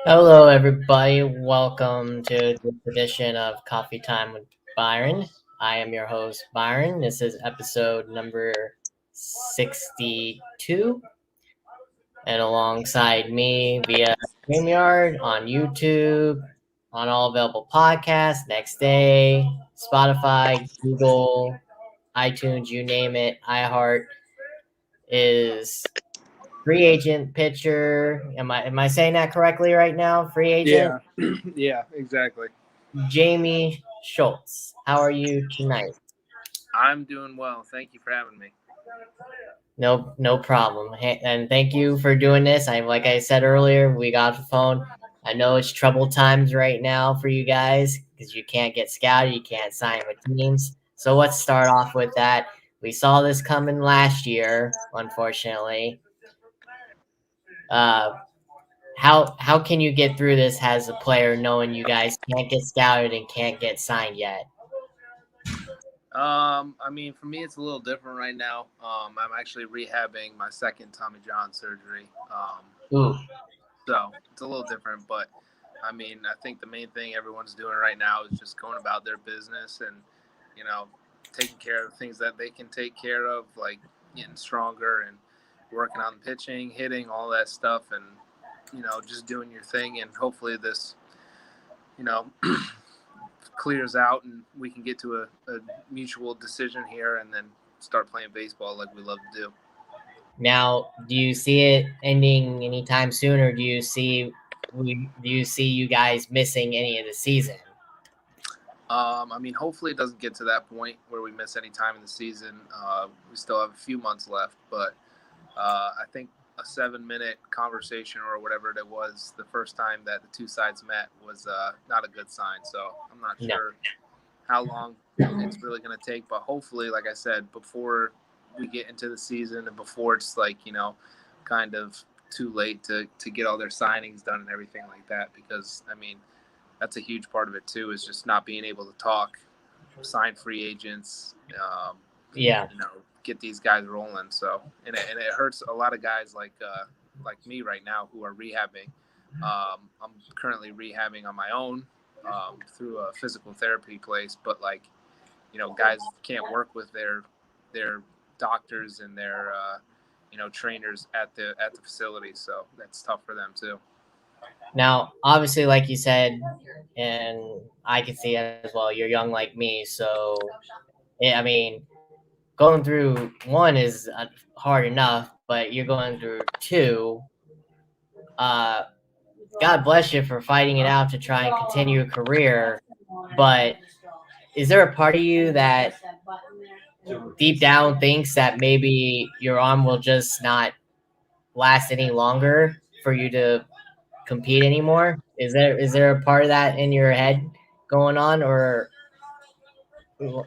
Hello, everybody. Welcome to this edition of Coffee Time with Byron. I am your host, Byron. This is episode number 62. And alongside me via StreamYard on YouTube, on all available podcasts, Next Day, Spotify, Google, iTunes, you name it, iHeart, is free agent pitcher. Am I saying that correctly right now? Free agent? Yeah, yeah, exactly. Jamie Schultz. How are you tonight? I'm doing well. Thank you for having me. No problem. And thank you for doing this. Like I said earlier, we got off the phone. I know it's troubled times right now for you guys because you can't get scouted, you can't sign with teams. So let's start off with that. We saw this coming last year, unfortunately. Uh, how can you get through this as a player knowing you guys can't get scouted and can't get signed yet? For me, it's a little different right now. I'm actually rehabbing my second Tommy John surgery. Ooh. So it's a little different, but I think the main thing everyone's doing right now is just going about their business and, taking care of things that they can take care of, like getting stronger and working on pitching, hitting, all that stuff, and, just doing your thing. And hopefully this, you know, clears out and we can get to a mutual decision here and then start playing baseball like we love to do. Now, do you see it ending anytime soon, or do you see you guys missing any of the season? Hopefully it doesn't get to that point where we miss any time in the season. We still have a few months left, but I think a 7-minute conversation or whatever it was the first time that the two sides met was not a good sign. So I'm not sure how long it's really going to take, but hopefully, like I said, before we get into the season and before it's kind of too late to get all their signings done and everything like that, because that's a huge part of it too, is just not being able to talk, sign free agents, Yeah. get these guys rolling. So, and it hurts a lot of guys like me right now who are rehabbing. I'm currently rehabbing on my own through a physical therapy place, but guys can't work with their doctors and their trainers at the facility, so that's tough for them too. Now, obviously, like you said, and I can see it as well, you're young like me, so going through one is hard enough, but you're going through two. Uh, God bless you for fighting it out to try and continue a career, but is there a part of you that deep down thinks that maybe your arm will just not last any longer for you to compete anymore? Is there a part of that in your head going on, or what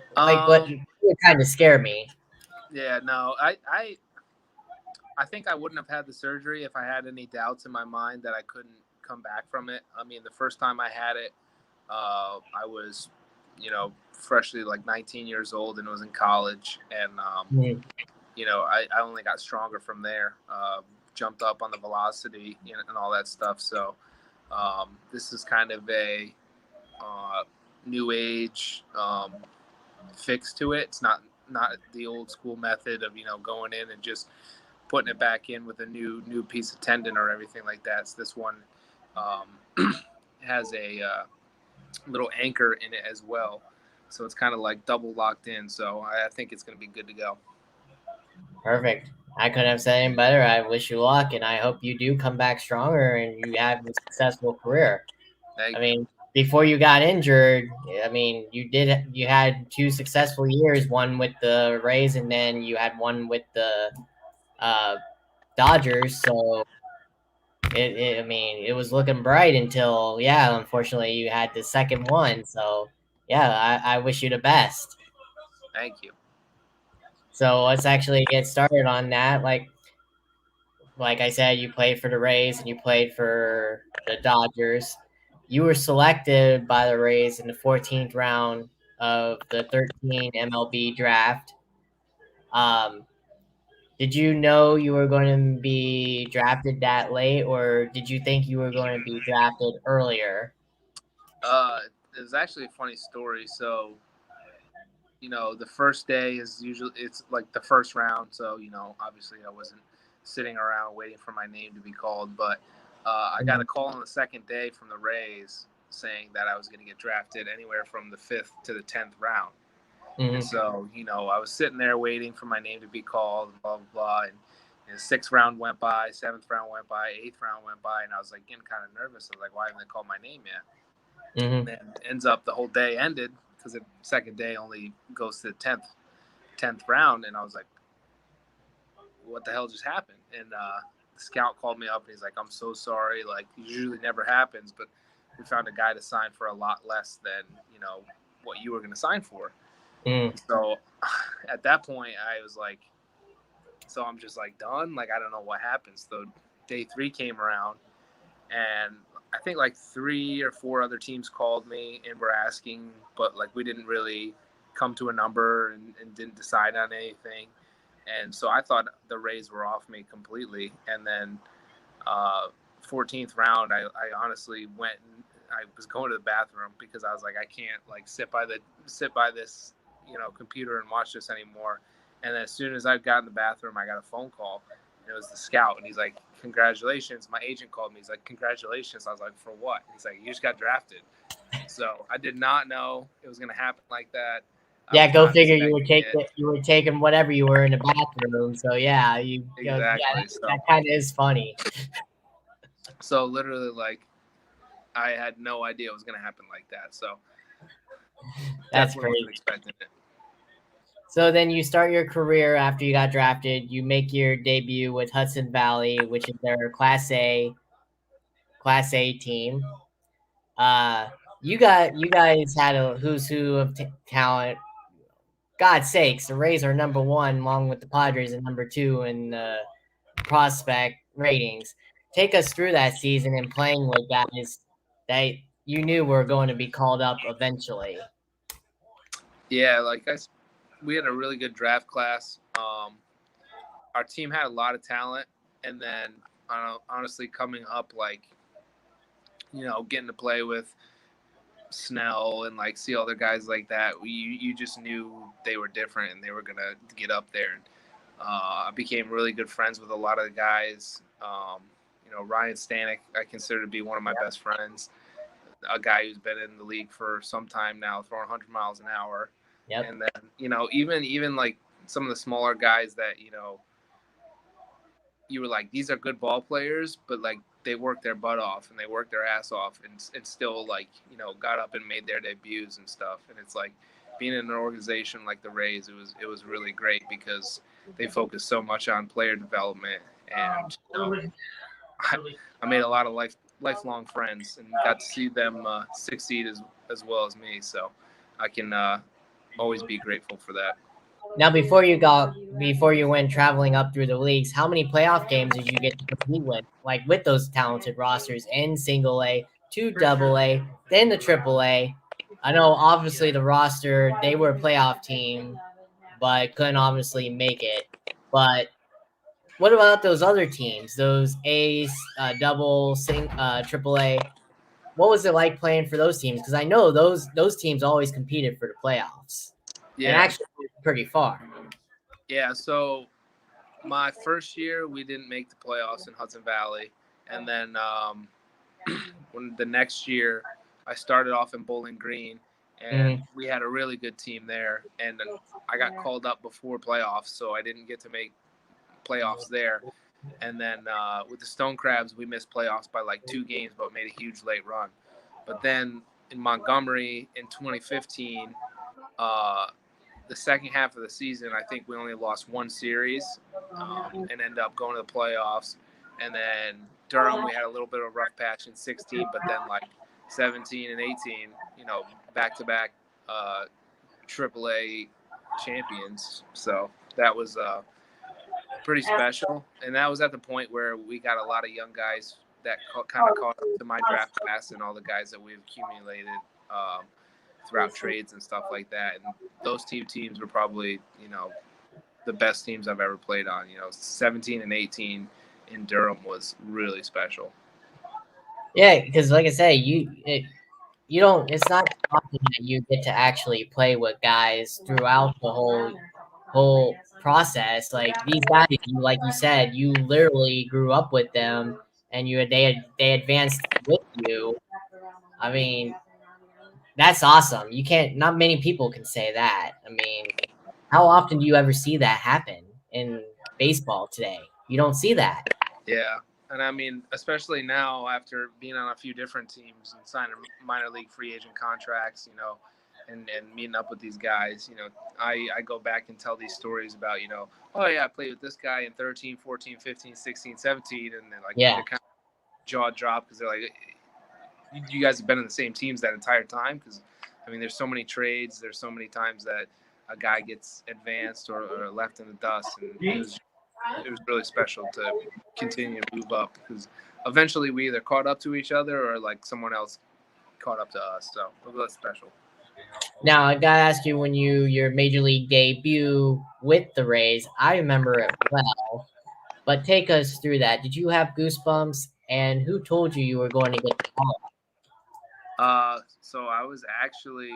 kind of scare me? Yeah, no, I think I wouldn't have had the surgery if I had any doubts in my mind that I couldn't come back from it. The first time I had it, I was, freshly 19 years old and was in college. And, I only got stronger from there, jumped up on the velocity and all that stuff. So this is kind of a new age fix to it. It's not the old school method of, going in and just putting it back in with a new piece of tendon or everything like that. So this one has a little anchor in it as well, so it's kind of like double locked in. So I think it's going to be good to go. Perfect. I couldn't have said any better. I wish you luck, and I hope you do come back stronger and you have a successful career. Before you got injured, you had 2 successful years, one with the Rays and then you had one with the Dodgers. So it was looking bright until, unfortunately you had the second one. So I wish you the best. Thank you. So let's actually get started on that. Like I said, you played for the Rays and you played for the Dodgers. You were selected by the Rays in the 14th round of the 13 MLB draft. Um, Did you know you were going to be drafted that late, or did you think you were going to be drafted earlier? It was actually a funny story. So, the first day is usually it's like the first round. So, obviously I wasn't sitting around waiting for my name to be called, but I got a call on the second day from the Rays saying that I was going to get drafted anywhere from the 5th to the 10th round. Mm-hmm. And so, I was sitting there waiting for my name to be called, blah, blah, blah. And the 6th round went by, 7th round went by, 8th round went by. And I was like getting kind of nervous. I was like, why haven't they called my name yet? Mm-hmm. And then ends up the whole day ended because the second day only goes to the 10th round. And I was like, what the hell just happened? And the scout called me up and he's like, I'm so sorry. Like, usually never happens, but we found a guy to sign for a lot less than, what you were going to sign for. So at that point, I was like, so I'm just like done. Like, I don't know what happens. So day 3 came around, and I think like 3 or 4 other teams called me and were asking, but like we didn't really come to a number and didn't decide on anything. And so I thought the Rays were off me completely. And then 14th round, I honestly went and I was going to the bathroom because I was like, I can't like sit by this computer and watch this anymore. And then as soon as I got in the bathroom, I got a phone call. And it was the scout, and he's like, congratulations. My agent called me. He's like, congratulations. I was like, for what? He's like, you just got drafted. So I did not know it was going to happen like that. Yeah, go figure. You were taking whatever you were in the bathroom. So yeah, exactly. That kind of is funny. So literally, like, I had no idea it was going to happen like that. So that's definitely crazy. wasn't expecting it. So then you start your career after you got drafted. You make your debut with Hudson Valley, which is their Class A team. You guys had a who's who of talent. God's sakes, the Rays are number 1, along with the Padres at number 2 in prospect ratings. Take us through that season and playing with guys that you knew were going to be called up eventually. Yeah, we had a really good draft class. Our team had a lot of talent, and then honestly, coming up, like, getting to play with Snell and like see other guys like that, you just knew they were different and they were gonna get up there. And I became really good friends with a lot of the guys. Ryan Stanek, I consider to be one of my best friends. A guy who's been in the league for some time now, throwing 100 miles an hour. Yep. And then even like some of the smaller guys that you were like, these are good ball players, but like they worked their butt off and they worked their ass off and still like, got up and made their debuts and stuff. And it's like being in an organization like the Rays, it was really great because they focus so much on player development. And I made a lot of lifelong friends and got to see them succeed as well as me. So I can always be grateful for that. Now, before you went traveling up through the leagues, how many playoff games did you get to compete with? Like with those talented rosters in single A, to double A, then the triple A. I know obviously the roster, they were a playoff team, but couldn't obviously make it. But what about those other teams? Those A's, triple A. What was it like playing for those teams? Because I know those teams always competed for the playoffs, and Yeah. actually pretty far. Yeah. So my first year, we didn't make the playoffs in Hudson Valley. And then when the next year, I started off in Bowling Green, and we had a really good team there. And I got called up before playoffs, so I didn't get to make playoffs there. And then with the Stone Crabs, we missed playoffs by like 2 games, but made a huge late run. But then in Montgomery in 2015, the second half of the season, I think we only lost 1 series and ended up going to the playoffs. And then Durham, we had a little bit of a rough patch in 16, but then like 17 and 18, back-to-back AAA champions. So that was pretty special. And that was at the point where we got a lot of young guys that kind of caught up to my draft class and all the guys that we've accumulated throughout trades and stuff like that. And those teams were probably, the best teams I've ever played on. 17 and 18 in Durham was really special. Yeah, because like I say, you don't. It's not often that you get to actually play with guys throughout the whole process. Like these guys, like you said, you literally grew up with them, and they advanced with you. I mean, that's awesome. You can't. Not many people can say that. I mean, how often do you ever see that happen in baseball today? You don't see that. Yeah. And I mean, especially now after being on a few different teams and signing minor league free agent contracts, and meeting up with these guys, I go back and tell these stories about, oh yeah, I played with this guy in 13, 14, 15, 16, 17. And then Yeah. they're kind of jaw drop because they're like, you guys have been in the same teams that entire time. Because I mean, there's so many trades. There's so many times that a guy gets advanced or left in the dust. And it was really special to continue to move up because eventually we either caught up to each other or like someone else caught up to us. So it was special. Now I gotta ask you, when your major league debut with the Rays, I remember it well. But take us through that. Did you have goosebumps? And who told you were going to get the call? So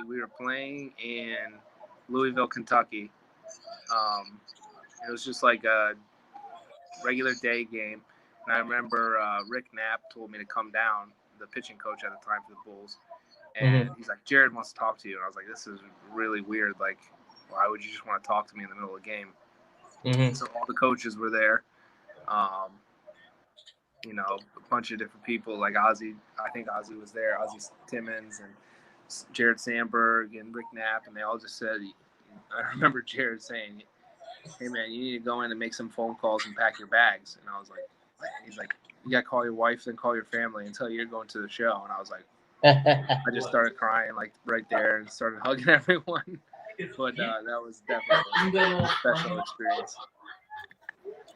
we were playing in Louisville, Kentucky. It was just like a regular day game. And I remember Rick Knapp told me to come down, the pitching coach at the time for the Bulls. And he's like, Jared wants to talk to you. And I was like, this is really weird. Like, why would you just want to talk to me in the middle of the game? So all the coaches were there. A bunch of different people like Ozzie. I think Ozzie was there. Ozzie Timmons and Jared Sandberg and Rick Knapp. And they all just said, I remember Jared saying, hey, man, you need to go in and make some phone calls and pack your bags. And I was like, he's like, you got to call your wife and call your family and tell you you're going to the show. And I was like, I just started crying like right there and started hugging everyone. But that was definitely a special experience.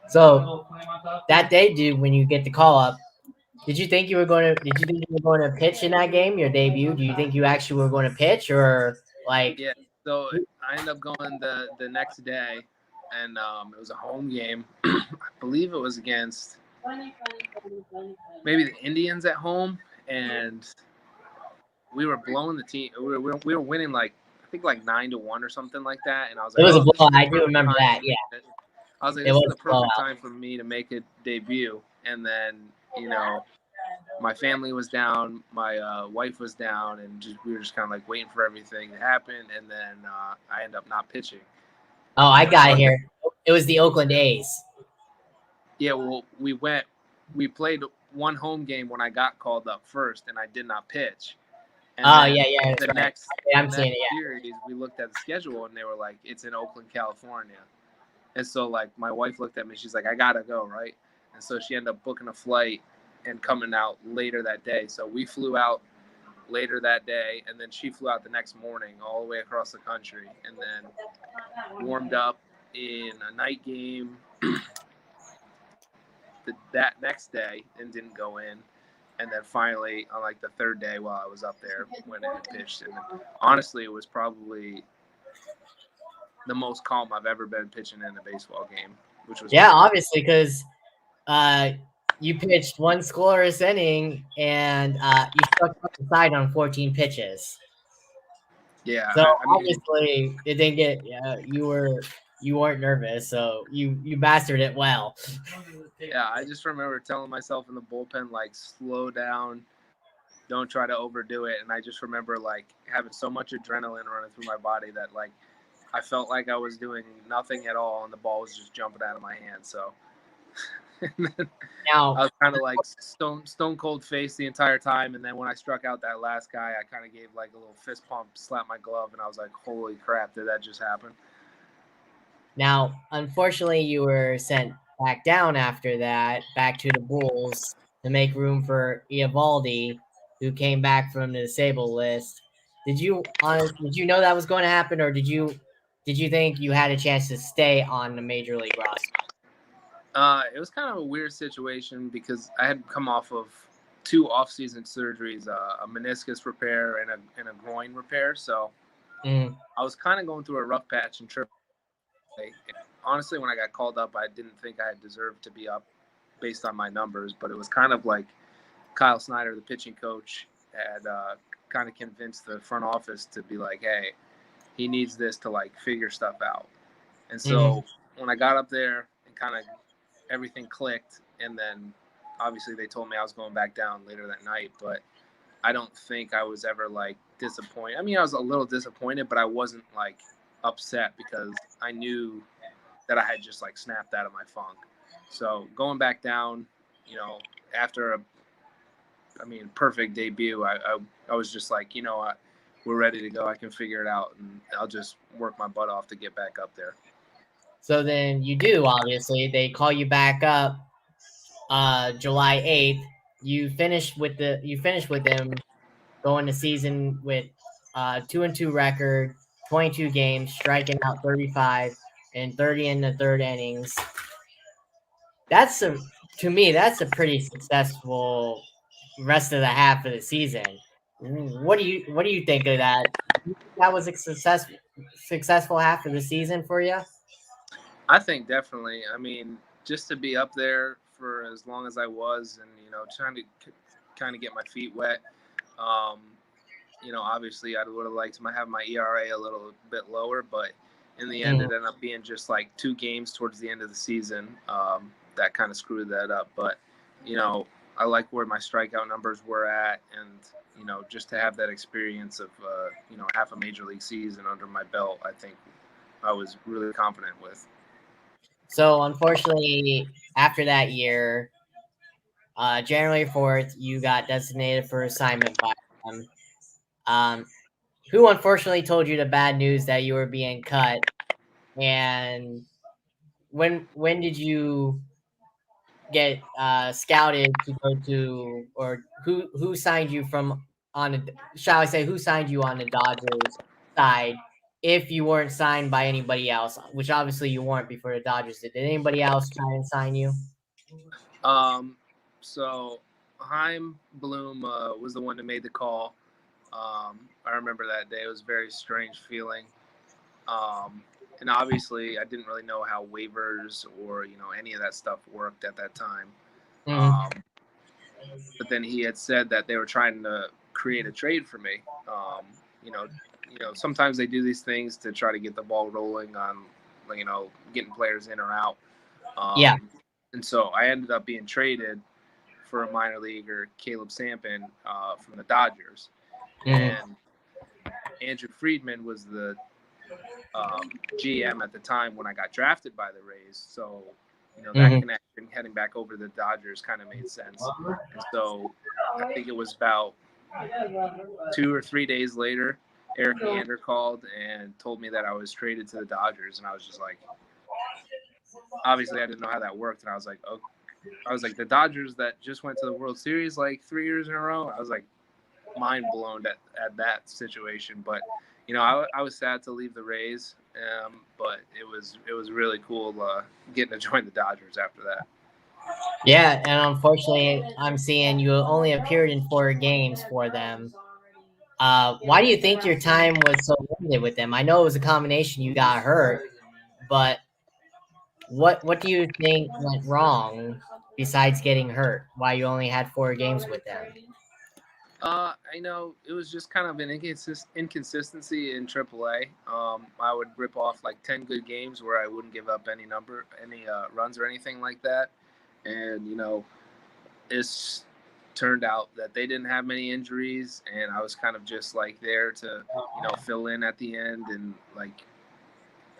So that day, dude, when you get the call up, did you think you were going to pitch in that game, your debut? Do you think you actually were going to pitch, or like? Yeah. So I ended up going the next day, and it was a home game. I believe it was against maybe the Indians at home, and we were blowing the team. We were winning like I think like 9-1 or something like that. And I was like, it was a blowout. I do remember that. Yeah. I was like, this is the perfect time for me to make a debut. And then my family was down, my wife was down, and we were just kind of like waiting for everything to happen. And then I ended up not pitching. Oh, I got it here. It was the Oakland A's. Yeah, well, we played one home game when I got called up first, and I did not pitch. And yeah. The next series, we looked at the schedule, and they were like, it's in Oakland, California. And so, like, my wife looked at me. She's like, I got to go, right? And so she ended up booking a flight and coming out later that day. So we flew out later that day, and then she flew out the next morning all the way across the country, and then warmed up in a night game that next day and didn't go in. And then finally, on like the third day while I was up there, went in and pitched. And honestly, it was probably the most calm I've ever been pitching in a baseball game, which was obviously, because you pitched one scoreless inning and you struck out the side on 14 pitches. Yeah. So obviously, it didn't get. You weren't nervous, so you mastered it well. Yeah, I just remember telling myself in the bullpen, like, slow down, don't try to overdo it. And I just remember like having so much adrenaline running through my body that like I felt like I was doing nothing at all, and the ball was just jumping out of my hand. So now I was kind of like stone cold face the entire time. And then when I struck out that last guy, I kind of gave like a little fist pump, slapped my glove, and I was like, holy crap, did that just happen? Now, unfortunately, you were sent back down after that, back to the Bulls to make room for Eovaldi, who came back from the disabled list. Did you know that was going to happen, or did you think you had a chance to stay on the major league roster? It was kind of a weird situation because I had come off of 2 off-season surgeries, a meniscus repair and a groin repair. So I was kind of going through a rough patch in AAA. honestly, when I got called up, I didn't think I had deserved to be up based on my numbers, but it was kind of like Kyle Snyder, the pitching coach, had kind of convinced the front office to be like, hey, he needs this to like figure stuff out. And so when I got up there and kind of everything clicked, and then obviously they told me I was going back down later that night, but I don't think I was ever like disappointed. I mean, I was a little disappointed, but I wasn't like upset because I knew that I had just like snapped out of my funk. So going back down, after a perfect debut, I was just like, we're ready to go. I can figure it out, and I'll just work my butt off to get back up there. So then you do, obviously. They call you back up July 8th. You finish with them going the season with 2-2 record, 22 games, striking out 35 and 30 in the third innings. To me, that's a pretty successful rest of the half of the season. What do you think of that? That was a successful half of the season for you? I think definitely. I mean, just to be up there for as long as I was, and trying to kind of get my feet wet. Um, obviously, I would have liked to have my ERA a little bit lower, but in the end, it ended up being just like 2 games towards the end of the season that kind of screwed that up. But I like where my strikeout numbers were at, and just to have that experience of half a major league season under my belt, I think I was really confident with. So unfortunately, after that year, January 4th, you got designated for assignment by them. Who unfortunately told you the bad news that you were being cut? And when did you get scouted to go to, or who signed you from on the, shall I say, who signed you on the Dodgers side? If you weren't signed by anybody else, which obviously you weren't before the Dodgers did anybody else try and sign you? So Heim Bloom was the one that made the call. I remember that day. It was a very strange feeling. And obviously, I didn't really know how waivers or any of that stuff worked at that time. But then he had said that they were trying to create a trade for me. Sometimes they do these things to try to get the ball rolling on, getting players in or out. Yeah. And so I ended up being traded for a minor leaguer, Caleb Sampson, from the Dodgers. And Andrew Friedman was the GM at the time when I got drafted by the Rays. So, that connection heading back over to the Dodgers kind of made sense. And so I think it was about 2 or 3 days later, Eric Ander called and told me that I was traded to the Dodgers. And I was just like, obviously I didn't know how that worked. And I was like, oh, the Dodgers that just went to the World Series like 3 years in a row. I was like mind blown at that situation. But I was sad to leave the Rays, but it was really cool getting to join the Dodgers after that. Yeah, and unfortunately, I'm seeing you only appeared in 4 games for them. Why do you think your time was so limited with them? I know it was a combination. You got hurt, but what do you think went wrong besides getting hurt? Why you only had 4 games with them? I know it was just kind of an inconsistency in AAA. I would rip off like 10 good games where I wouldn't give up any runs or anything like that. And, it's turned out that they didn't have many injuries, and I was kind of just like there to, fill in at the end. And like,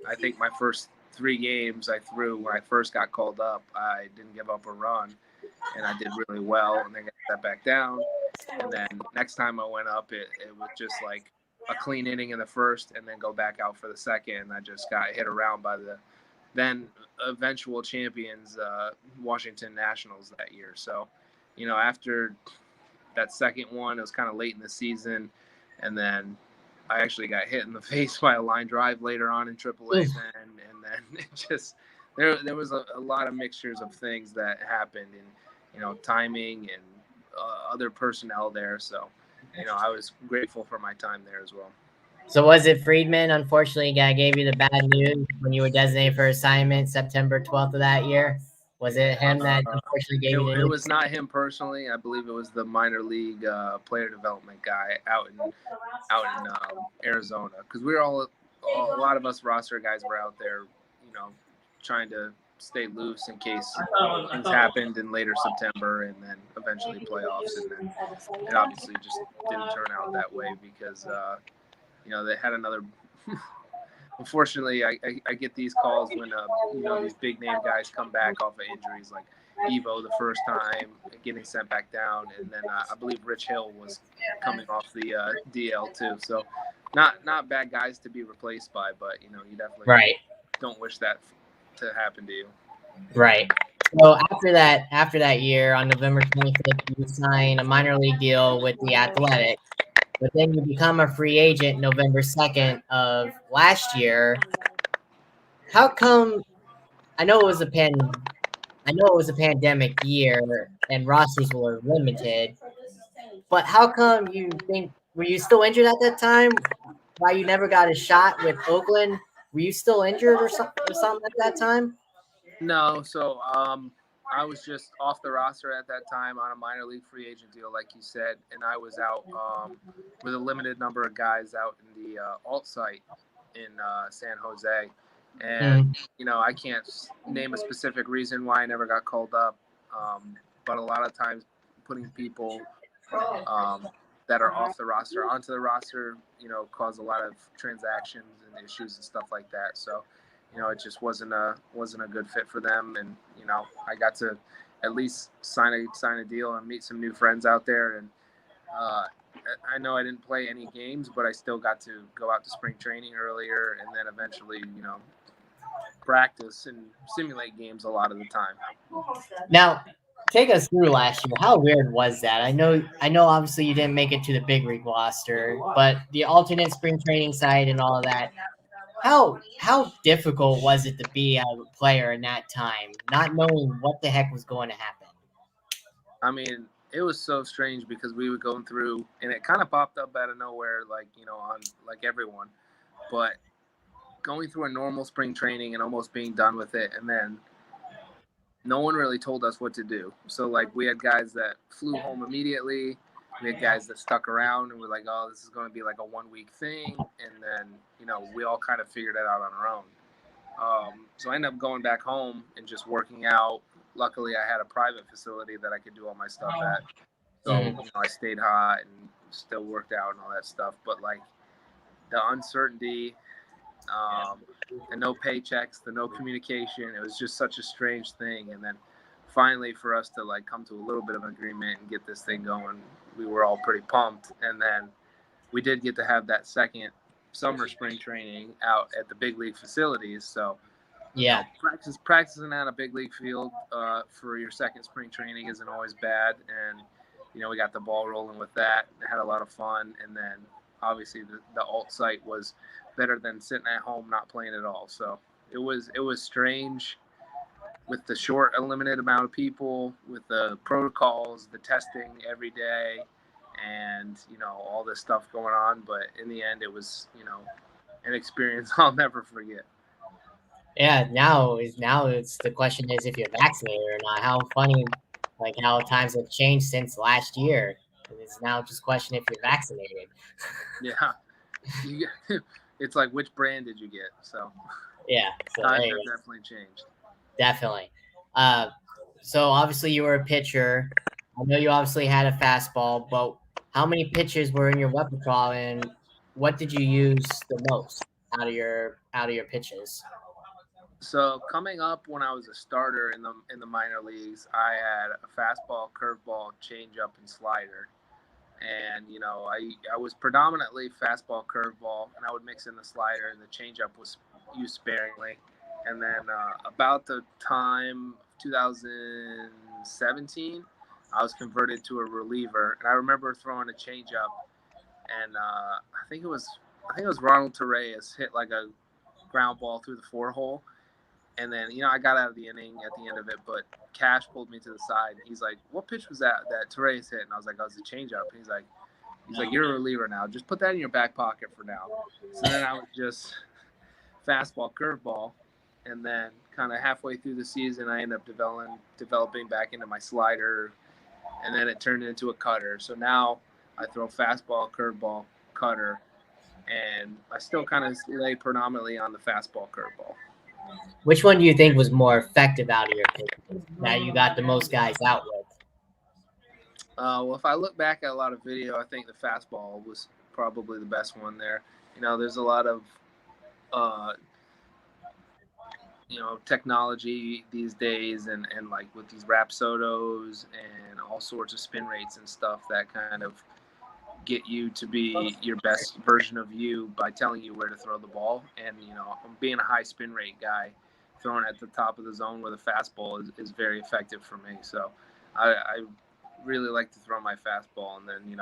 I think my first 3 games I threw when I first got called up, I didn't give up a run, and I did really well, and then got that back down. And then next time I went up, it was just like a clean inning in the first and then go back out for the second. And I just got hit around by the then eventual champions, Washington Nationals that year. So, after that second one, it was kind of late in the season. And then I actually got hit in the face by a line drive later on in AAA then. And then it just, there was a lot of mixtures of things that happened, and, timing and other personnel there. So, I was grateful for my time there as well. So was it Friedman? Unfortunately, guy gave you the bad news when you were designated for assignment September 12th of that year. Was it him that unfortunately gave you the It news? was not him personally. I believe it was the minor league player development guy out in Arizona, because we were a lot of us roster guys were out there, trying to stay loose in case things happened in later September and then eventually playoffs, and then it obviously just didn't turn out that way because they had another. Unfortunately, I get these calls when these big name guys come back off of injuries, like Evo the first time getting sent back down, and then I believe Rich Hill was coming off the DL too. So not bad guys to be replaced by, but you definitely Right. don't wish that to happen to you. Right. So after that year, on November 25th, you sign a minor league deal with the Athletic, but then you become a free agent November 2nd of last year. How come? I know it was a pandemic year and rosters were limited, but how come you think were you still injured at that time? Why you never got a shot with Oakland? Were you still injured or something at that time? No, so I was just off the roster at that time on a minor league free agent deal, like you said, and I was out with a limited number of guys out in the alt site in San Jose, and I can't name a specific reason why I never got called up, but a lot of times putting people that are off the roster onto the roster, cause a lot of transactions and issues and stuff like that. So it just wasn't a good fit for them, and I got to at least sign a deal and meet some new friends out there. And I know I didn't play any games, but I still got to go out to spring training earlier, and then eventually practice and simulate games a lot of the time. Now, take us through last year. How weird was that? I know. Obviously, you didn't make it to the big league roster, but the alternate spring training side and all of that. How difficult was it to be a player in that time, not knowing what the heck was going to happen? I mean, it was so strange because we were going through, and it kind of popped up out of nowhere, like on like everyone, but going through a normal spring training and almost being done with it, and then no one really told us what to do. So like we had guys that flew home immediately. We had guys that stuck around and were like, "Oh, this is going to be like a 1 week thing," and then we all kind of figured it out on our own. So I ended up going back home and just working out. Luckily, I had a private facility that I could do all my stuff at. So I stayed hot and still worked out and all that stuff. But like the uncertainty, the no paychecks, the no communication, it was just such a strange thing. And then finally, for us to like come to a little bit of an agreement and get this thing going, we were all pretty pumped. And then we did get to have that second summer spring training out at the big league facilities. So Yeah. Practicing on a big league field for your second spring training isn't always bad, and we got the ball rolling with that. Had a lot of fun, and then obviously the alt site was better than sitting at home not playing at all. So it was strange with the short, limited amount of people, with the protocols, the testing every day, and all this stuff going on. But in the end, it was an experience I'll never forget. Yeah, now it's the question is if you're vaccinated or not. How funny, like how times have changed since last year. It's now just a question if you're vaccinated. Yeah, it's like which brand did you get? So Yeah, so there times you have go. definitely changed. Definitely. Uh, so obviously you were a pitcher. I know you obviously had a fastball, but how many pitches were in your repertoire, and what did you use the most out of your pitches? So coming up when I was a starter in the minor leagues, I had a fastball, curveball, changeup, and slider. And I was predominantly fastball, curveball, and I would mix in the slider, and the changeup was used sparingly. And then about the time of 2017, I was converted to a reliever, and I remember throwing a changeup, and I think it was Ronald Torreyes hit like a ground ball through the four hole, and then I got out of the inning at the end of it, but Cash pulled me to the side, and he's like, "What pitch was that Torreyes hit?" And I was like, "Oh, it was a changeup." And he's like, He's like, you're a reliever now. Just put that in your back pocket for now. So then I would just fastball, curveball, and then kind of halfway through the season, I end up developing back into my slider, and then it turned into a cutter. So now I throw fastball, curveball, cutter, and I still kind of lay predominantly on the fastball, curveball. Which one do you think was more effective out of your pitches that you got the most guys out with? Well, if I look back at a lot of video, I think the fastball was probably the best one there. There's a lot of technology these days, and like with these Rapsodos and all sorts of spin rates and stuff that kind of get you to be your best version of you by telling you where to throw the ball. And being a high spin rate guy, throwing at the top of the zone with a fastball is very effective for me. So I really like to throw my fastball, and then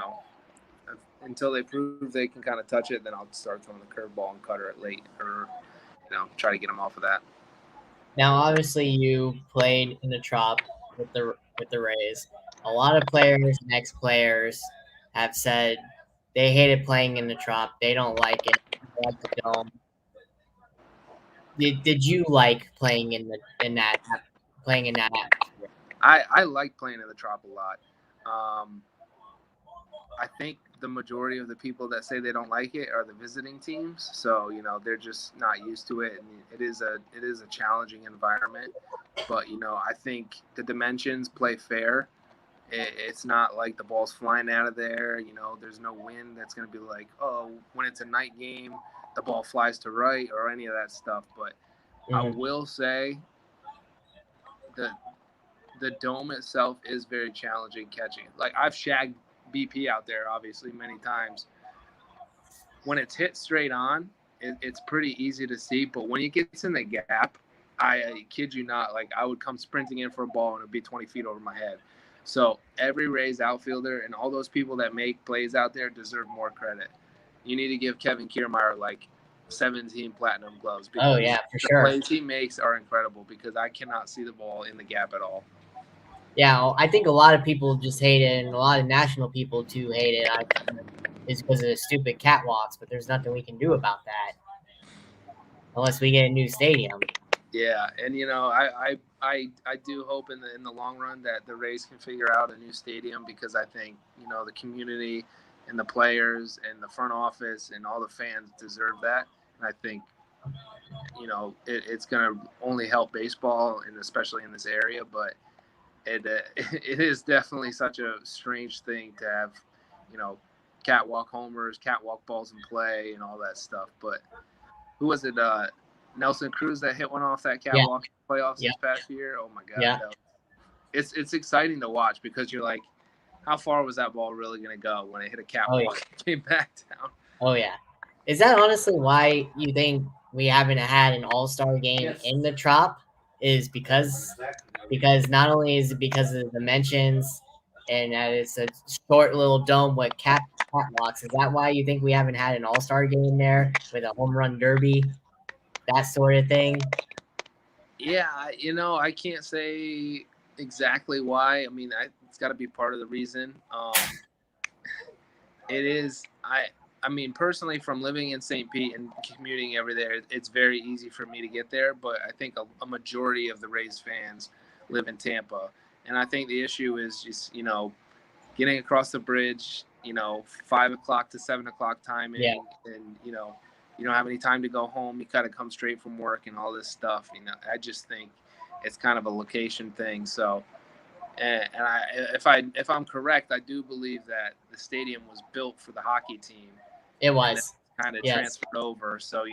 until they prove they can kind of touch it, then I'll start throwing the curveball and cutter it late, or try to get them off of that. Now, obviously, you played in the Trop with the Rays. A lot of players and ex-players have said they hated playing in the Trop. They don't like it. They like the dome. Did you like playing in that atmosphere? I like playing in the Trop a lot. I think the majority of the people that say they don't like it are the visiting teams. So they're just not used to it, and it is a challenging environment. But I think the dimensions play fair. It's not like the ball's flying out of there. There's no wind that's going to be like, oh, when it's a night game, the ball flies to right or any of that stuff. But I will say that the dome itself is very challenging catching. Like, I've shagged BP out there, obviously, many times. When it's hit straight on, it's pretty easy to see. But when it gets in the gap, I kid you not, like, I would come sprinting in for a ball and it would be 20 feet over my head. So every Rays outfielder and all those people that make plays out there deserve more credit. You need to give Kevin Kiermaier like 17 platinum gloves. Because oh, yeah, for sure. The plays he makes are incredible, because I cannot see the ball in the gap at all. Yeah, I think a lot of people just hate it, and a lot of national people too hate it. Is because of the stupid catwalks, but there's nothing we can do about that unless we get a new stadium. Yeah, and I do hope in the long run that the Rays can figure out a new stadium, because I think the community and the players and the front office and all the fans deserve that. And I think it's going to only help baseball, and especially in this area. But it is definitely such a strange thing to have catwalk homers, catwalk balls in play, and all that stuff. But who was it? Nelson Cruz that hit one off that catwalk playoffs this past year. Oh my God! Yeah. It's exciting to watch, because you're like, how far was that ball really going to go when it hit a catwalk and came back down? Oh yeah. Is that honestly why you think we haven't had an all-star game in the Trop? Is because not only is it because of the dimensions and that it's a short little dome with catwalks. Is that why you think we haven't had an all-star game there with a home run derby, that sort of thing? Yeah, I can't say exactly why. I mean, it's got to be part of the reason. It is. I mean, personally, from living in St. Pete and commuting every day, it's very easy for me to get there. But I think a majority of the Rays fans live in Tampa. And I think the issue is just, getting across the bridge, 5 o'clock to 7 o'clock timing. Yeah. And, you don't have any time to go home. You kind of come straight from work and all this stuff. I just think it's kind of a location thing. So, and if I'm correct, I do believe that the stadium was built for the hockey team. It was kind of transferred over. So,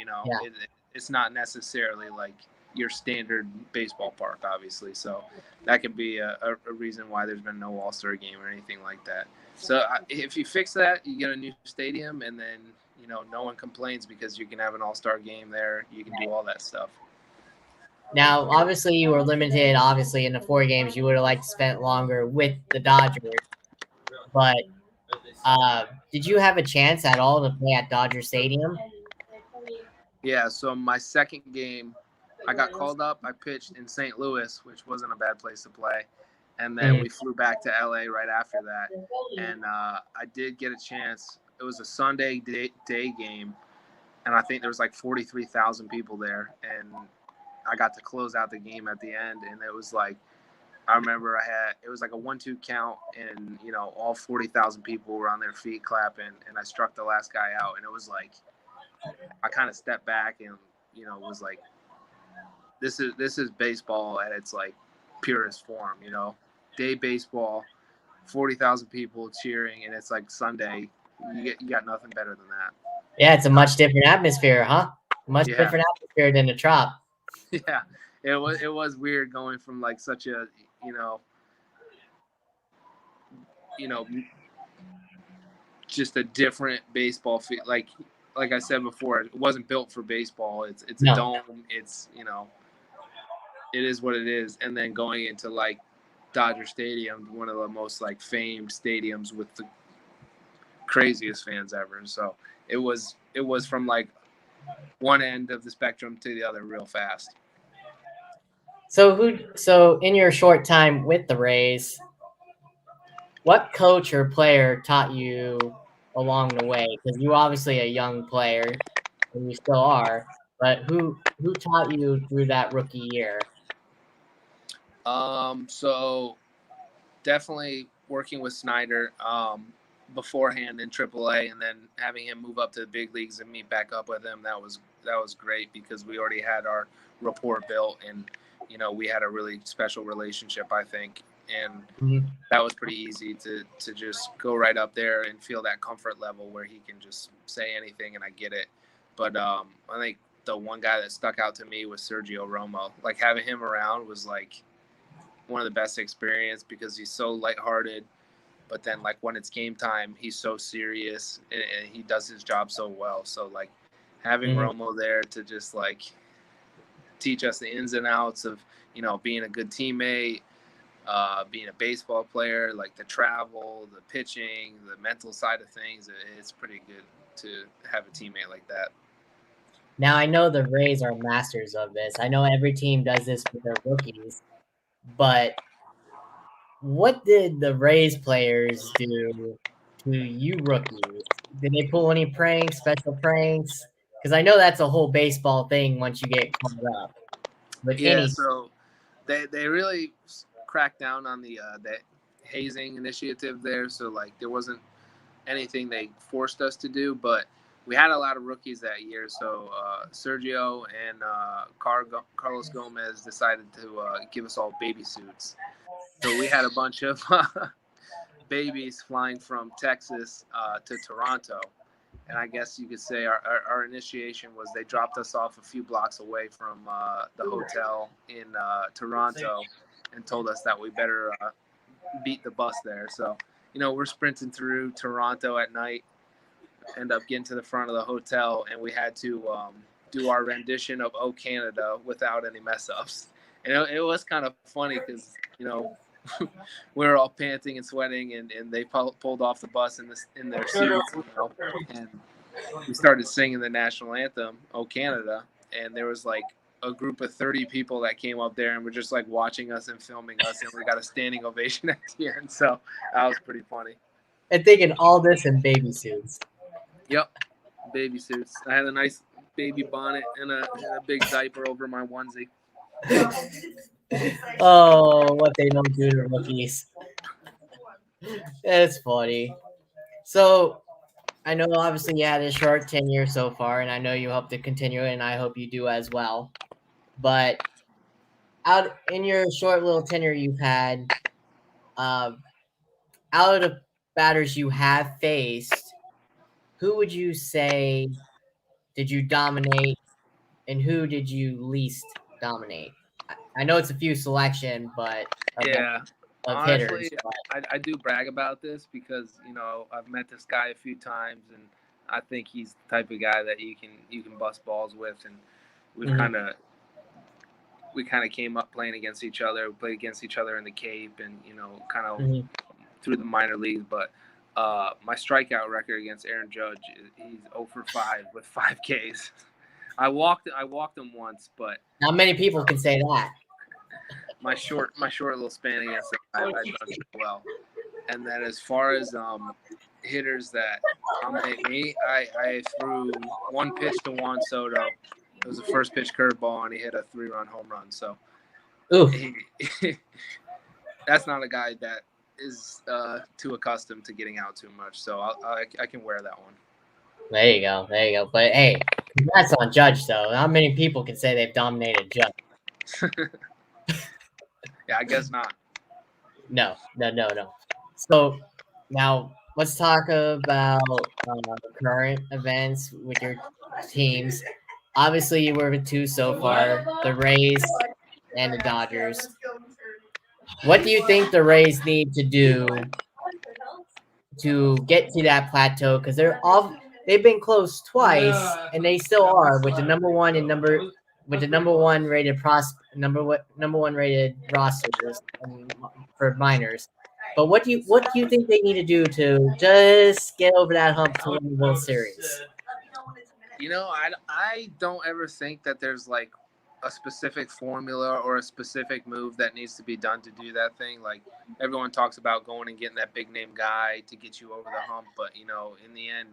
it's not necessarily like your standard baseball park, obviously. So that could be a reason why there's been no all-star game or anything like that. So if you fix that, you get a new stadium, and then, no one complains, because you can have an all-star game there. You can do all that stuff. Now, obviously, you were limited. Obviously, in the 4 games, you would have liked to spend longer with the Dodgers. But did you have a chance at all to play at Dodger Stadium? Yeah, so my second game, I got called up. I pitched in St. Louis, which wasn't a bad place to play. And then we flew back to LA right after that. And I did get a chance. It was a Sunday day game, and I think there was like 43,000 people there. And I got to close out the game at the end, and it was like, I remember it was like a 1-2 count, and all 40,000 people were on their feet clapping, and I struck the last guy out, and it was like, I kind of stepped back and was like, this is baseball at its like purest form, day baseball, 40,000 people cheering, and it's like Sunday. You got nothing better than that. Yeah, it's a much different atmosphere, huh? Much different atmosphere than the Trop. Yeah, it was weird going from like such a just a different baseball feel. Like I said before, it wasn't built for baseball. It's a dome. It's it is what it is. And then going into like Dodger Stadium, one of the most like famed stadiums with the craziest fans ever. So it was from like one end of the spectrum to the other real fast. So in your short time with the Rays, what coach or player taught you along the way? Because you're obviously a young player, and you still are. But who taught you through that rookie year? So definitely working with Snyder beforehand in AAA, and then having him move up to the big leagues and meet back up with him. That was great because we already had our rapport built, and we had a really special relationship, I think. And that was pretty easy to just go right up there and feel that comfort level where he can just say anything and I get it. But I think the one guy that stuck out to me was Sergio Romo. Like, having him around was like one of the best experience because he's so lighthearted, but then like when it's game time, he's so serious and he does his job so well. So like having Romo there to just like teach us the ins and outs of being a good teammate, being a baseball player, like the travel, the pitching, the mental side of things. It's pretty good to have a teammate like that. Now, I know the Rays are masters of this. I know every team does this with their rookies, but what did the Rays players do to you rookies? Did they pull any pranks, special pranks? Because I know that's a whole baseball thing once you get caught up. But So they really cracked down on the hazing initiative there. So like there wasn't anything they forced us to do, but we had a lot of rookies that year. So Sergio and Carlos Gomez decided to give us all baby suits. So we had a bunch of babies flying from Texas to Toronto. And I guess you could say our initiation was they dropped us off a few blocks away from the hotel in Toronto and told us that we better beat the bus there. So, we're sprinting through Toronto at night, end up getting to the front of the hotel, and we had to do our rendition of "Oh Canada" without any mess ups. And it was kind of funny because, we were all panting and sweating, and they pulled off the bus in their suits, and we started singing the national anthem, "Oh Canada," and there was like a group of 30 people that came up there and were just like watching us and filming us, and we got a standing ovation at the end. So that was pretty funny. And thinking all this in baby suits. Yep, baby suits. I had a nice baby bonnet and a big diaper over my onesie. Oh, what they don't do to rookies. It's funny. So I know obviously you had a short tenure so far, and I know you hope to continue it, and I hope you do as well. But out in your short little tenure you've had, out of the batters you have faced, who would you say did you dominate, and who did you least dominate? I know it's a few selection, but Honestly, hitters. But. I do brag about this because I've met this guy a few times, and I think he's the type of guy that you can bust balls with, and we kind of came up playing against each other. We played against each other in the Cape, and kind of through the minor leagues. But my strikeout record against Aaron Judge, he's 0 for 5 with 5 Ks. I walked him once, but not many people can say that. my short little span against them, I've done pretty well. And then as far as hitters that dominate me, I threw one pitch to Juan Soto. It was a first pitch curveball, and he hit a 3-run home run. So that's not a guy that is too accustomed to getting out too much. So I can wear that one. There you go. But hey, congrats on Judge, though. Not many people can say they've dominated Judge. Yeah, I guess not. No. So now let's talk about current events with your teams. Obviously, you were with two so far, the Rays and the Dodgers. What do you think the Rays need to do to get to that plateau? Because they've been close twice, and they still are with the number one rated number one rated rosters for minors. But what do you think they need to do to just get over that hump to win the World Series? I don't ever think that there's like a specific formula or a specific move that needs to be done to do that thing. Like everyone talks about going and getting that big name guy to get you over the hump, but in the end,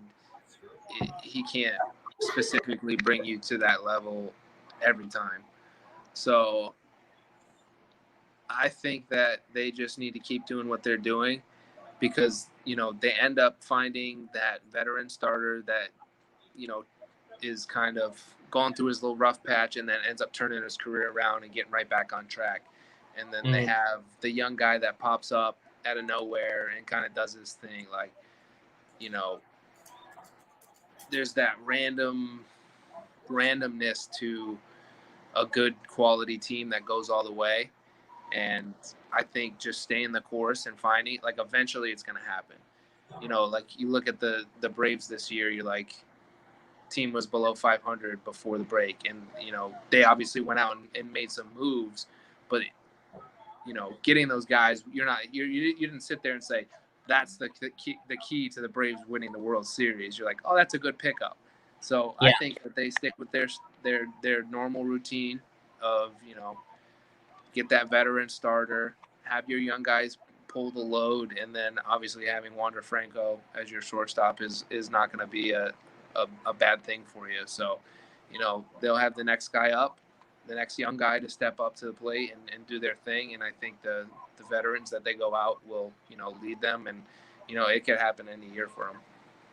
he can't specifically bring you to that level every time. So I think that they just need to keep doing what they're doing because, they end up finding that veteran starter that, is kind of gone through his little rough patch and then ends up turning his career around and getting right back on track. And then they have the young guy that pops up out of nowhere and kind of does his thing. Like, there's that randomness to a good quality team that goes all the way. And I think just staying the course and finding, like, eventually it's going to happen. Like you look at the Braves this year, you're like, team was below 500 before the break, and they obviously went out and made some moves, but getting those guys, you didn't sit there and say that's the key to the Braves winning the World Series. You're like, oh, that's a good pickup. So yeah. I think that they stick with their normal routine of get that veteran starter, have your young guys pull the load, and then obviously having Wander Franco as your shortstop is not going to be a bad thing for you. So, they'll have the next guy up, the next young guy to step up to the plate and do their thing. And I think the veterans that they go out will, lead them. And, it could happen any year for them.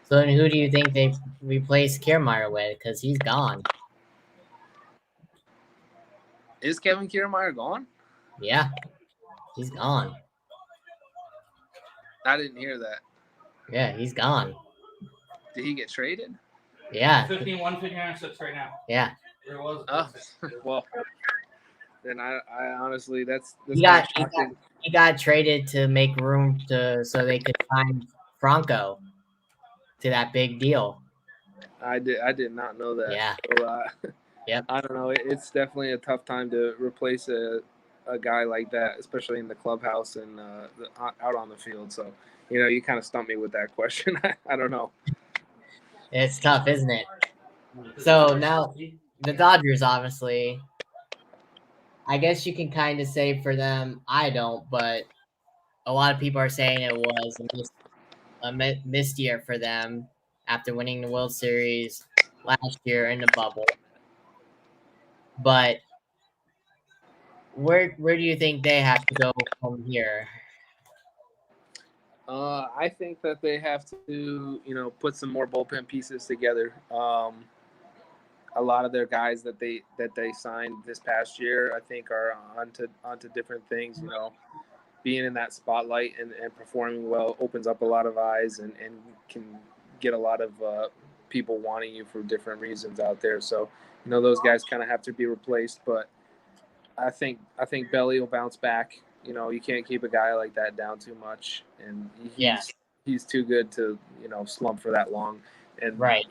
So then who do you think they replace Kiermaier with? Because he's gone. Is Kevin Kiermaier gone? Yeah, he's gone. I didn't hear that. Yeah, he's gone. Did he get traded? Yeah. 159.6 right now. Yeah. Where was it? Oh, well, then I honestly, that's he got traded to make room so they could sign Franco to that big deal. I did not know that. Yeah. So, yep. I don't know. It's definitely a tough time to replace a guy like that, especially in the clubhouse and out on the field. So, you kind of stumped me with that question. I don't know. It's tough, isn't it? So now the Dodgers, obviously, I guess you can kind of say for them, I don't, but a lot of people are saying it was a missed year for them after winning the World Series last year in the bubble. But where do you think they have to go from here? I think that they have to, put some more bullpen pieces together. A lot of their guys that they signed this past year, I think, are onto different things. Being in that spotlight and performing well opens up a lot of eyes and can get a lot of people wanting you for different reasons out there. So, those guys kind of have to be replaced. But I think Belly will bounce back. You can't keep a guy like that down too much, and he's too good to slump for that long. And right,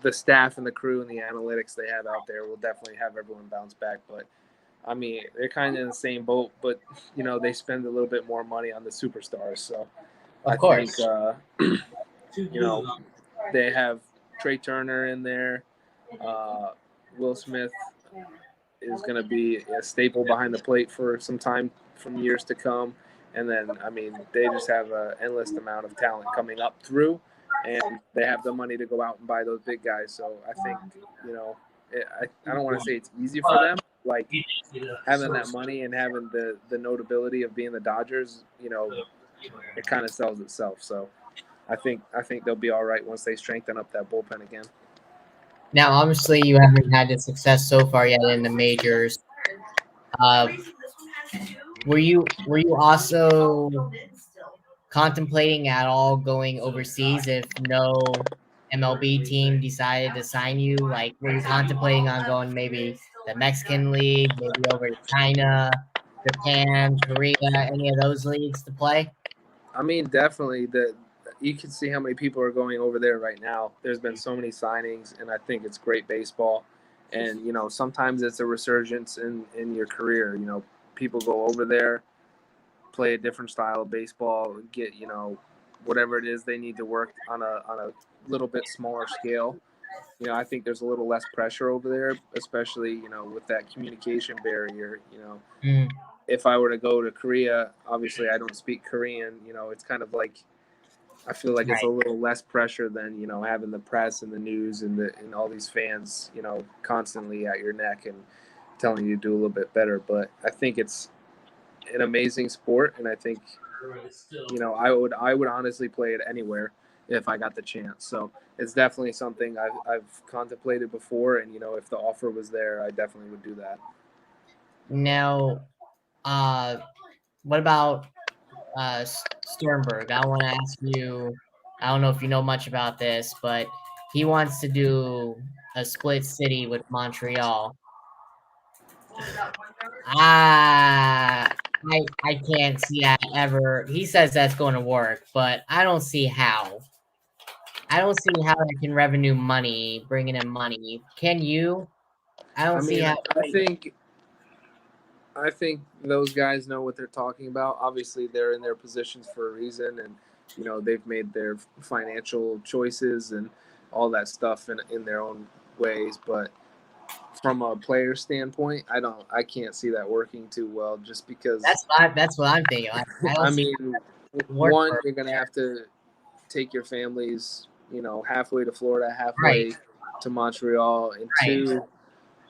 the staff and the crew and the analytics they have out there will definitely have everyone bounce back. But I mean, they're kind of in the same boat, but they spend a little bit more money on the superstars. So of course, think, they have Trey Turner in there, Will Smith. is going to be a staple behind the plate for some time from years to come. And then, I mean, they just have an endless amount of talent coming up through, and they have the money to go out and buy those big guys. So I think, I don't want to say it's easy for them. Like having that money and having the notability of being the Dodgers, it kind of sells itself. So I think they'll be all right once they strengthen up that bullpen again. Now, obviously, you haven't had the success so far yet in the majors. Were you also contemplating at all going overseas if no MLB team decided to sign you? Like, were you contemplating on going maybe the Mexican League, maybe over to China, Japan, Korea, any of those leagues to play? I mean, definitely. You can see how many people are going over there right now. There's been so many signings, and I think it's great baseball. And sometimes it's a resurgence in your career. People go over there, play a different style of baseball, get whatever it is they need to work on a little bit smaller scale. I think there's a little less pressure over there, especially with that communication barrier. Mm. If I were to go to Korea, obviously I don't speak Korean. It's kind of like I feel like it's a little less pressure than having the press and the news and all these fans constantly at your neck and telling you to do a little bit better. But I think it's an amazing sport, and I think I would honestly play it anywhere if I got the chance. So it's definitely something I've contemplated before, and if the offer was there, I definitely would do that. Now, what about Sternberg? I want to ask you. I don't know if you know much about this, but he wants to do a split city with Montreal. I can't see that ever. He says that's going to work, but I don't see how. I don't see how it can revenue money, bringing in money. Can you? I don't see how. I think those guys know what they're talking about. Obviously, they're in their positions for a reason, and they've made their financial choices and all that stuff in their own ways. But from a player standpoint, I can't see that working too well. Just because that's what I'm thinking. I mean, one, you're gonna have to take your families, halfway to Florida, halfway to Montreal, and two,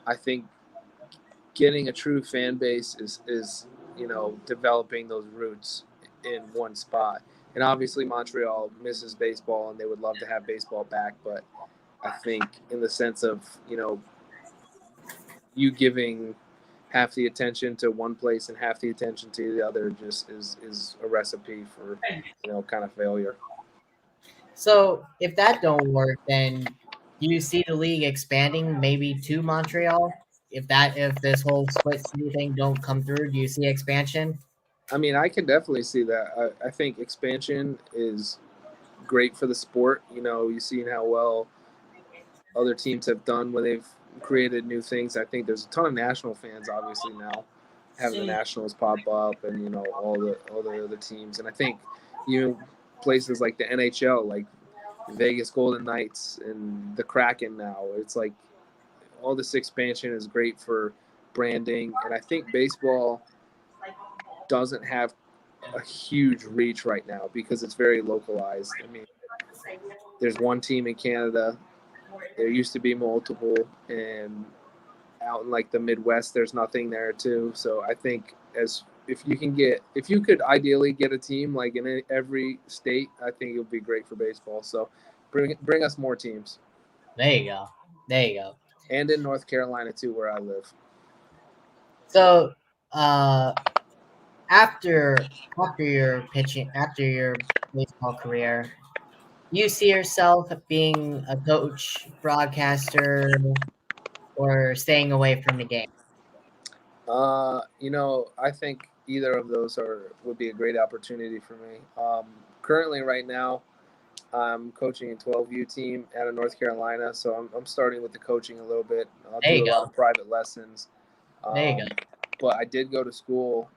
I think getting a true fan base is developing those roots in one spot. And obviously Montreal misses baseball and they would love to have baseball back, but I think in the sense of you giving half the attention to one place and half the attention to the other just is a recipe for kind of failure. So if that don't work, then do you see the league expanding maybe to Montreal? If this whole split city thing don't come through, do you see expansion? I mean, I can definitely see that. I think expansion is great for the sport. You've seen how well other teams have done when they've created new things. I think there's a ton of national fans, obviously, now having the Nationals pop up and all the other teams. And I think places like the NHL, like Vegas Golden Knights and the Kraken now, it's like all this expansion is great for branding. And I think baseball doesn't have a huge reach right now because it's very localized. I mean, there's one team in Canada. There used to be multiple, and out in like the Midwest, there's nothing there too. So I think if you could ideally get a team like in every state, I think it would be great for baseball. So bring us more teams. There you go. And in North Carolina too, where I live. So, after your baseball career, you see yourself being a coach, broadcaster, or staying away from the game? I think either of those would be a great opportunity for me. Currently, right now, I'm coaching a 12U team out of North Carolina, so I'm starting with the coaching a little bit. I'll do a lot of private lessons. There you go. But I did go to school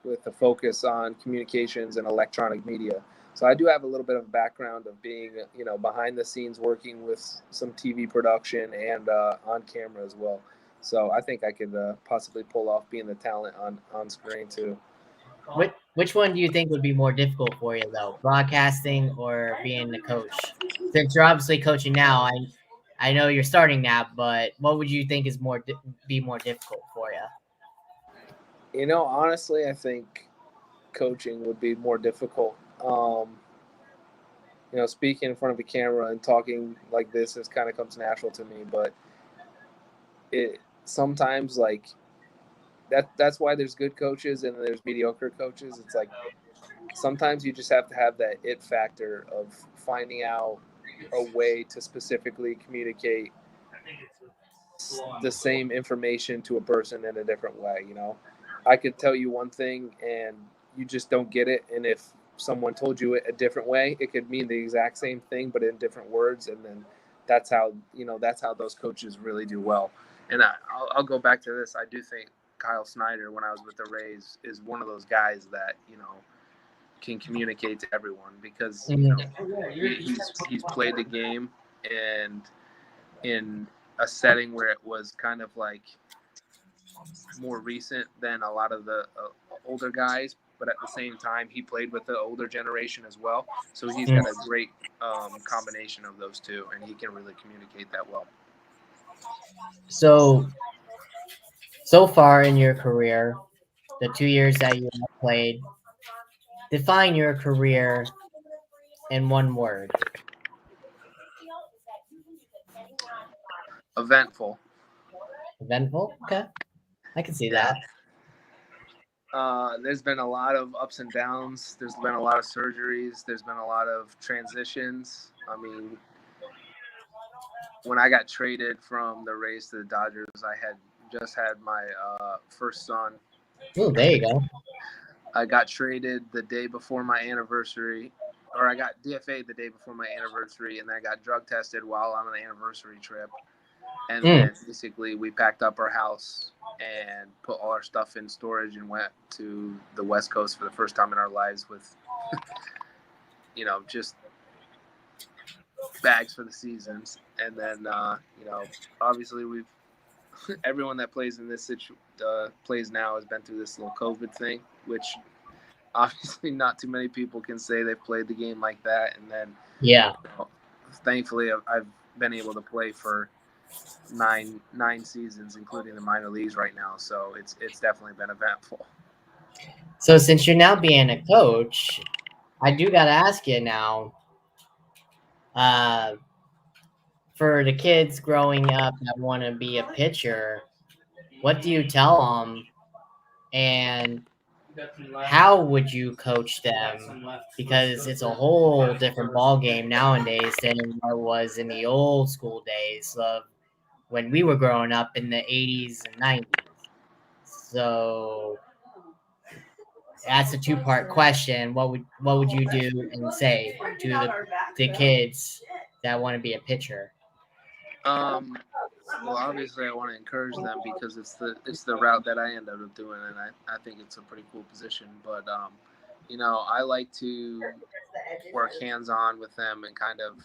with a focus on communications and electronic media. So I do have a little bit of background of being, behind the scenes working with some TV production and on camera as well. So I think I could possibly pull off being the talent on screen too. Which one do you think would be more difficult for you though, broadcasting or being the coach? Since you're obviously coaching now, I know you're starting now, but what would you think is be more difficult for you? Honestly, I think coaching would be more difficult. Speaking in front of a camera and talking like this is kind of comes natural to me, but it sometimes like that's why there's good coaches and there's mediocre coaches. It's like sometimes you just have to have that it factor of finding out a way to specifically communicate the same information to a person in a different way. I could tell you one thing and you just don't get it, and if someone told you it a different way, it could mean the exact same thing but in different words, and then that's how those coaches really do well. And I'll go back to this. I do think Kyle Snyder, when I was with the Rays, is one of those guys that can communicate to everyone because he's played the game and in a setting where it was kind of like more recent than a lot of the older guys, but at the same time he played with the older generation as well, so he's got a great combination of those two, and he can really communicate that well. So far in your career, the 2 years that you have played, define your career in one word. Eventful. Okay, I can see that. There's been a lot of ups and downs. There's been a lot of surgeries. There's been a lot of transitions. I mean, when I got traded from the Rays to the Dodgers, I had just had my first son. Oh, there you go. I got traded the day before my anniversary, or I got DFA'd the day before my anniversary, and then I got drug tested while on an anniversary trip. And then basically we packed up our house and put all our stuff in storage and went to the West Coast for the first time in our lives with, just bags for the seasons. And then, obviously everyone that plays in this plays now has been through this little COVID thing, which obviously not too many people can say they've played the game like that. And then, thankfully I've been able to play for nine seasons, including the minor leagues right now. So it's definitely been eventful. So since you're now being a coach, I do got to ask you now, for the kids growing up that want to be a pitcher, what do you tell them, and how would you coach them? Because it's a whole different ball game nowadays than it was in the old school days of when we were growing up in the 80s and 90s. So that's a two-part question. What would you do and say to the kids that want to be a pitcher? Well, obviously I want to encourage them because it's the route that I ended up doing, and I think it's a pretty cool position. But I like to work hands-on with them and kind of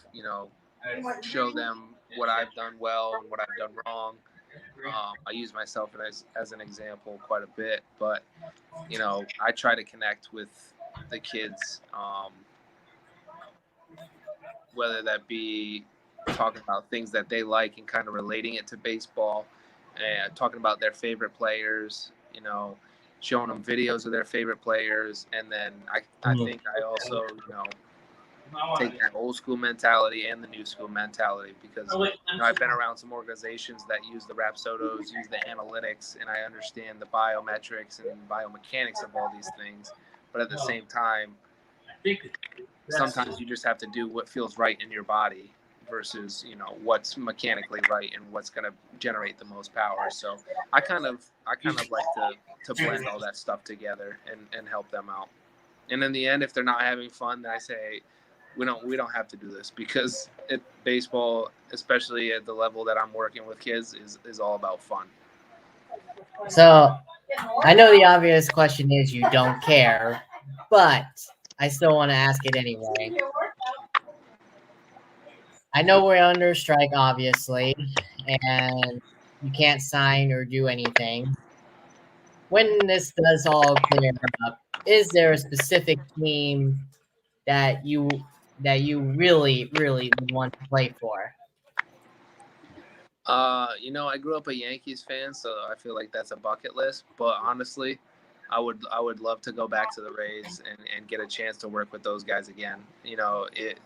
show them what I've done well and what I've done wrong. I use myself as an example quite a bit, but I try to connect with the kids, whether that be talking about things that they like and kind of relating it to baseball, and talking about their favorite players, showing them videos of their favorite players. And then I think I also, take that old school mentality and the new school mentality, because I've been around some organizations that use the Rapsodos, use the analytics, and I understand the biometrics and biomechanics of all these things. But at the same time, sometimes you just have to do what feels right in your body versus what's mechanically right and what's going to generate the most power. So I kind of like to blend all that stuff together and help them out. And in the end, if they're not having fun, then I say, we don't have to do this, because baseball, especially at the level that I'm working with kids, is all about fun. So I know the obvious question is you don't care, but I still want to ask it anyway. I know we're under strike, obviously, and you can't sign or do anything. When this does all clear up, is there a specific team that you really would want to play for? I grew up a Yankees fan, so I feel like that's a bucket list. But honestly, I would love to go back to the Rays and get a chance to work with those guys again. It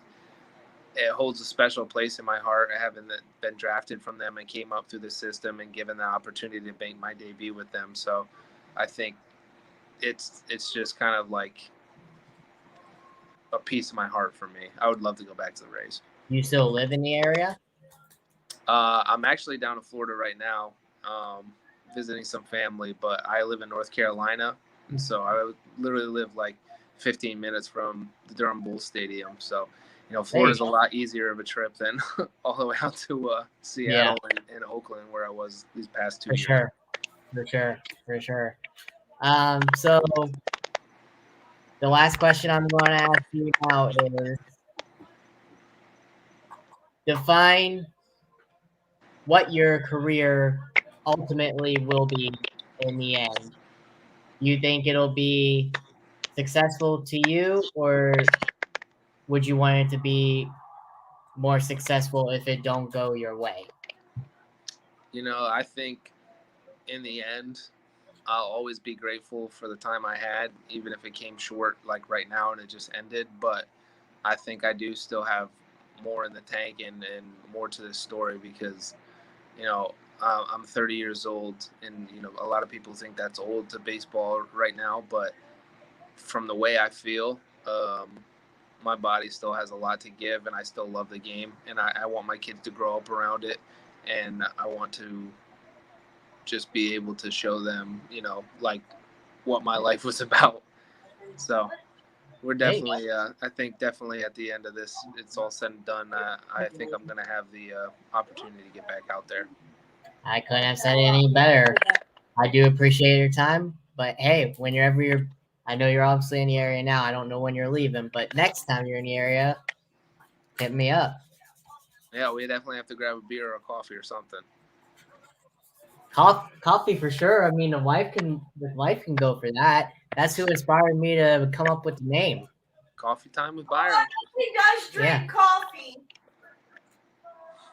holds a special place in my heart, having been drafted from them and came up through the system and given the opportunity to make my debut with them. So I think it's just kind of like a piece of my heart for me. I would love to go back to the Rays. You still live in the area? I'm actually down in Florida right now, visiting some family, but I live in North Carolina. And so I literally live like 15 minutes from the Durham Bulls Stadium. So, Florida's a lot easier of a trip than all the way out to Seattle and Oakland, where I was these past 2 years. For sure. So the last question I'm going to ask you now is, define what your career ultimately will be in the end. You think it'll be successful to you, or would you want it to be more successful if it don't go your way? I think in the end, I'll always be grateful for the time I had, even if it came short like right now and it just ended. But I think I do still have more in the tank and more to this story because, I'm 30 years old and, a lot of people think that's old to baseball right now. But from the way I feel, my body still has a lot to give and I still love the game. And I want my kids to grow up around it. And I want to just be able to show them, like what my life was about. So we're definitely, I think definitely at the end of this, it's all said and done. I think I'm going to have the opportunity to get back out there. I couldn't have said it any better. I do appreciate your time, but hey, whenever I know you're obviously in the area now. I don't know when you're leaving, but next time you're in the area, hit me up. Yeah, we definitely have to grab a beer or a coffee or something. Coffee for sure. I mean, the wife can go for that. That's who inspired me to come up with the name. Coffee time with Byron. She does drink coffee.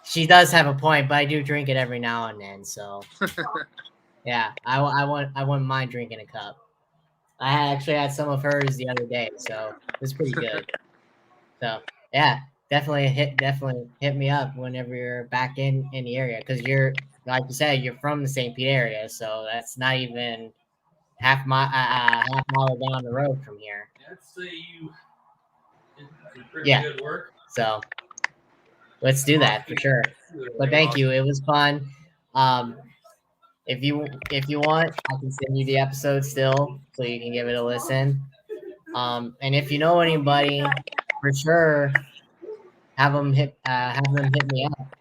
She does have a point, but I do drink it every now and then. So, yeah, I wouldn't mind drinking a cup. I actually had some of hers the other day, so it was pretty good. So, yeah, definitely hit me up whenever you're back in the area, because you're, like you said, you're from the St. Pete area, so that's not even half mile down the road from here. I'd say you did some pretty good work. So let's do that for sure. But thank you. It was fun. If you want, I can send you the episode still, so you can give it a listen. And if you know anybody, for sure, have them hit me up.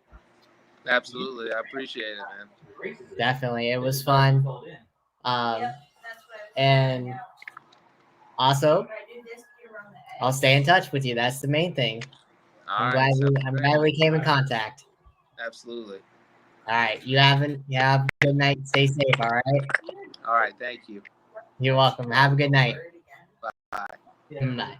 Absolutely, I appreciate it, man. Definitely, it was fun. And also, I'll stay in touch with you. That's the main thing. I'm glad we came in contact. Absolutely. All right, you have a good night. Stay safe. All right. All right, thank you. You're welcome. Have a good night. Bye. Bye.